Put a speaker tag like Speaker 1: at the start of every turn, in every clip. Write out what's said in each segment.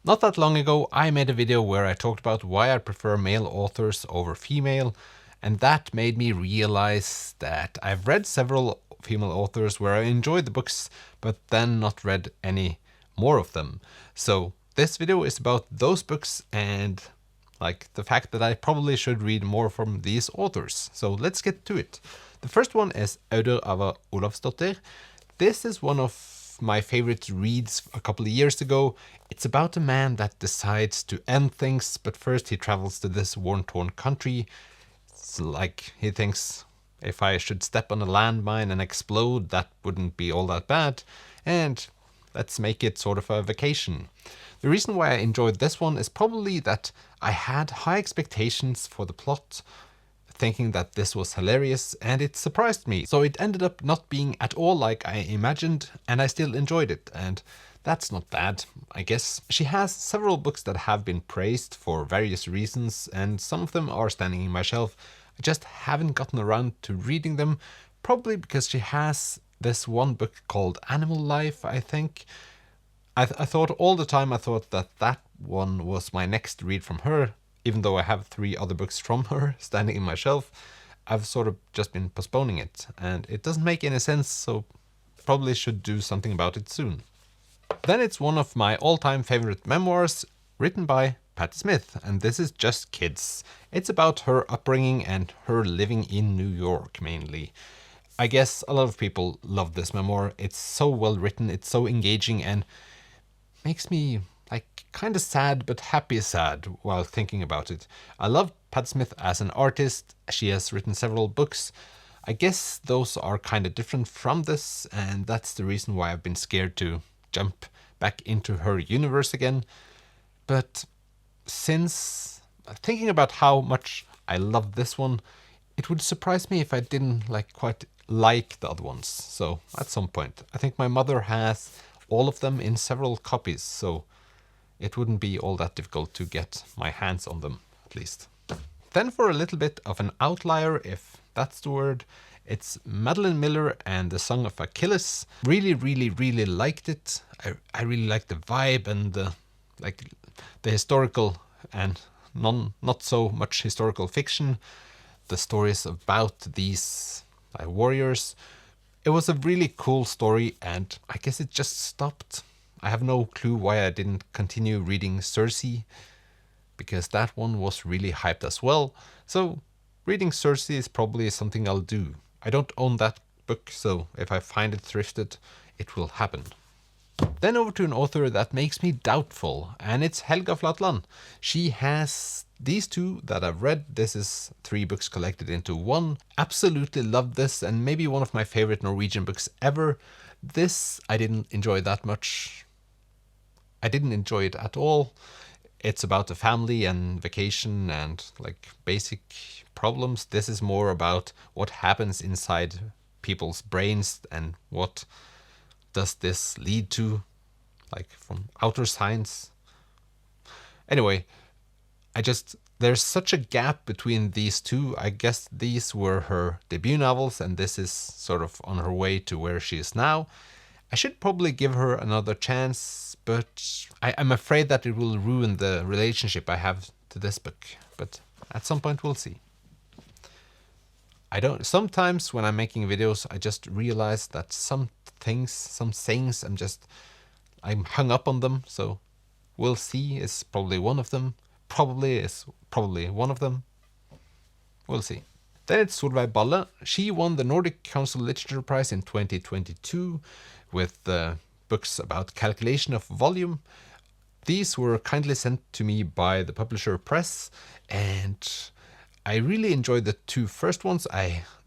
Speaker 1: Not that long ago, I made a video where I talked about why I prefer male authors over female, and that made me realize that I've read several female authors where I enjoyed the books, but then not read any more of them. So this video is about those books and like the fact that I probably should read more from these authors. So let's get to it. The first one is Auður Ava Ólafsdóttir. This is one of my favorite reads a couple of years ago. It's about a man that decides to end things, but first he travels to this war-torn country. It's like he thinks, if I should step on a landmine and explode, that wouldn't be all that bad, and let's make it sort of a vacation. The reason why I enjoyed this one is probably that I had high expectations for the plot, thinking that this was hilarious, and it surprised me. So it ended up not being at all like I imagined, and I still enjoyed it, and that's not bad, I guess. She has several books that have been praised for various reasons, and some of them are standing in my shelf. I just haven't gotten around to reading them, probably because she has this one book called Animal Life, I think. I thought all the time, I thought that that one was my next read from her. Even though I have 3 other books from her standing in my shelf, I've sort of just been postponing it, and it doesn't make any sense, so probably should do something about it soon. Then it's one of my all-time favorite memoirs, written by Patti Smith, and this is Just Kids. It's about her upbringing and her living in New York, mainly. I guess a lot of people love this memoir. It's so well written, it's so engaging, and makes me like kind of sad but happy sad while thinking about it. I love Patti Smith as an artist. She has written several books. I guess those are kind of different from this, and that's the reason why I've been scared to jump back into her universe again. But since thinking about how much I love this one, it would surprise me if I didn't quite like the other ones. So at some point, I think my mother has all of them in several copies, so it wouldn't be all that difficult to get my hands on them, at least. Then for a little bit of an outlier, if that's the word, it's Madeline Miller and the Song of Achilles. Really liked it. I really liked the vibe and the historical and not so much historical fiction. The stories about these warriors. It was a really cool story, and I guess it just stopped. I have no clue why I didn't continue reading Circe, because that one was really hyped as well. So reading Circe is probably something I'll do. I don't own that book, so if I find it thrifted, it will happen. Then over to an author that makes me doubtful, and it's Helga Flatland. She has these 2 that I've read. This is 3 books collected into one. Absolutely loved this, and maybe one of my favorite Norwegian books ever. This I didn't enjoy that much. I didn't enjoy it at all. It's about a family and vacation and basic problems. This is more about what happens inside people's brains and what does this lead to, from outer science. Anyway, there's such a gap between these 2. I guess these were her debut novels, and this is sort of on her way to where she is now. I should probably give her another chance, but I'm afraid that it will ruin the relationship I have to this book. But at some point we'll see. Sometimes when I'm making videos, I just realize that some sayings, I'm hung up on them. So we'll see is probably one of them. Probably one of them. We'll see. Then it's Solvej Balle. She won the Nordic Council Literature Prize in 2022 with books about calculation of volume. These were kindly sent to me by the publisher Press, and I really enjoyed the 2 first ones.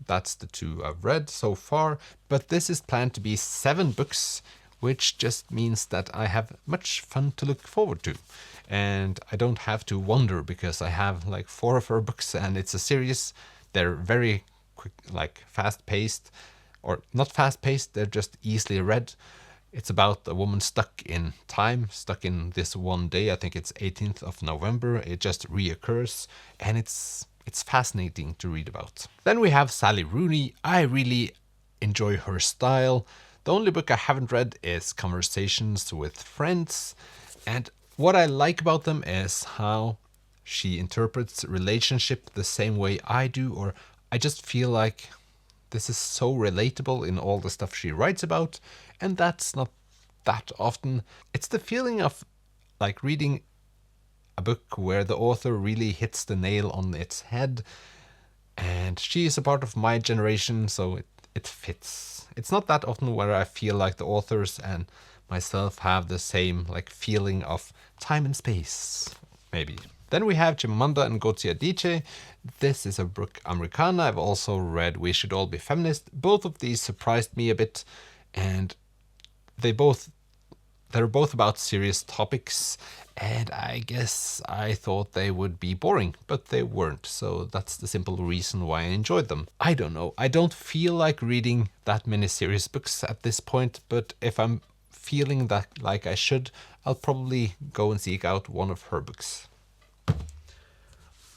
Speaker 1: That's the 2 I've read so far, but this is planned to be 7 books, which just means that I have much fun to look forward to. And I don't have to wonder, because I have 4 of her books, and it's a series. They're very quick, fast-paced, or not fast-paced, they're just easily read. It's about a woman stuck in time, stuck in this one day. I think it's 18th of November. It just reoccurs, and it's fascinating to read about. Then we have Sally Rooney. I really enjoy her style. The only book I haven't read is Conversations with Friends, and What I like about them is how she interprets relationship the same way I do, or I just feel like this is so relatable in all the stuff she writes about, and that's not that often. It's the feeling of like reading a book where the author really hits the nail on its head, and she is a part of my generation, so it fits. It's not that often where I feel like the authors and myself have the same like feeling of time and space, maybe. Then we have Chimamanda Ngozi Adichie. This is a book Americana. I've also read We Should All Be Feminist. Both of these surprised me a bit, and they're both about serious topics, and I guess I thought they would be boring, but they weren't, so that's the simple reason why I enjoyed them. I don't know, I don't feel like reading that many serious books at this point, but if I'm feeling that like I should, I'll probably go and seek out one of her books.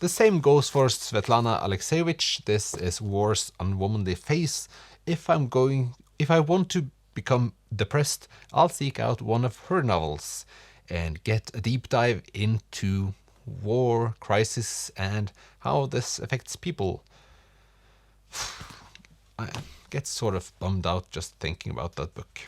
Speaker 1: The same goes for Svetlana Alexovich. This is War's Unwomanly Face. If I want to become depressed, I'll seek out one of her novels and get a deep dive into war, crisis, and how this affects people. I get sort of bummed out just thinking about that book.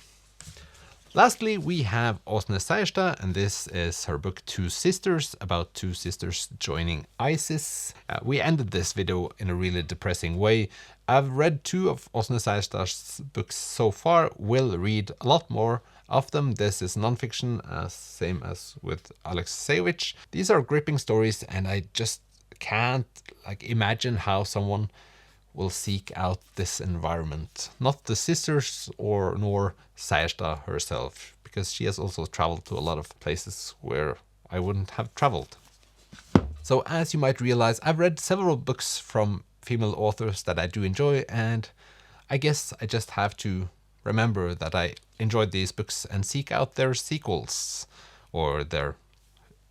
Speaker 1: Lastly, we have Åsne Seierstad, and this is her book Two Sisters, about two sisters joining ISIS. We ended this video in a really depressing way. I've read 2 of Åsne Seierstad's books so far, will read a lot more of them. This is non-fiction, same as with Alexovich. These are gripping stories, and I just can't imagine how someone will seek out this environment. Not the sisters nor Seierstad herself, because she has also traveled to a lot of places where I wouldn't have traveled. So as you might realize, I've read several books from female authors that I do enjoy, and I guess I just have to remember that I enjoyed these books and seek out their sequels or their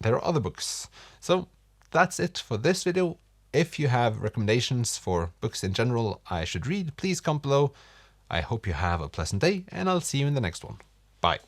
Speaker 1: other books. So that's it for this video. If you have recommendations for books in general I should read, please comment below. I hope you have a pleasant day, and I'll see you in the next one. Bye.